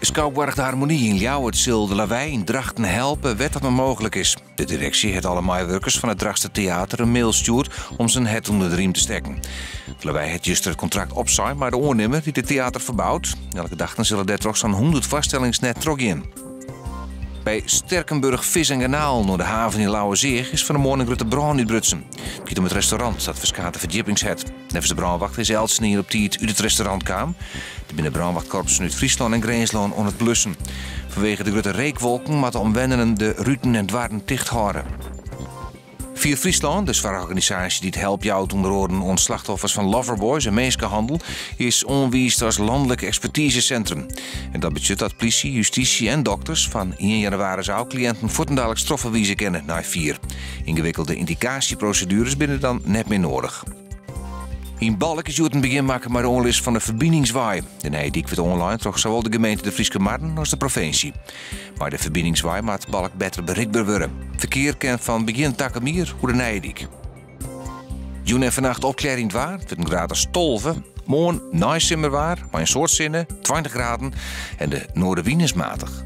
Schouwburg de Harmonie in Ljouwert zal de lawaai in Drachten helpen wat dat maar mogelijk is. De directie heeft alle medewerkers van het Drachtster Theater een mail gestuurd om zijn het onder de riem te stekken. De lawaai heeft juist het contract op zijn, maar de oornemer die het theater verbouwt. Elke dag zullen er toch zo'n 100 vaststellingsnet trok in. Bij Sterkenburg Vis en Kanaal, naar de haven in Lauwerzeeg, is van de morgen de brand uitbrutsen. Het gaat om het restaurant dat verskate verdiepingshut. Nevens de brandwacht is Elsenier op die uit het restaurant kwam. De binnen brandwachtkorpsen uit Friesland en Greensland aan het blussen. Vanwege de grote reekwolken moeten omwennenden de ruten en dwarren dicht houden. Via Friesland, de zware organisatie die het helpt jou te onderhouden aan slachtoffers van loverboys en mensenhandel, is onwiest als landelijk expertisecentrum. En dat betekent dat politie, justitie en dokters van 1 januari zou cliënten voortdurend strafverwiezen kennen naar 4. Ingewikkelde indicatieprocedures binnen dan net meer nodig. In Balk is het een begin maken met de onlist van de verbindingswaai. De Nijdijk wordt online toch zowel de gemeente de Frieske Marten als de provincie. Maar de verbindingswaai maakt Balk beter bereikbaar worden. Verkeer kent van begin Takkermier hoe de Nijdijk. Joen en vannacht opklaring waar, het wordt een graad als tolven. Morgen nice simmerwaar, maar in soort zinnen 20 graden en de noordenwind is matig.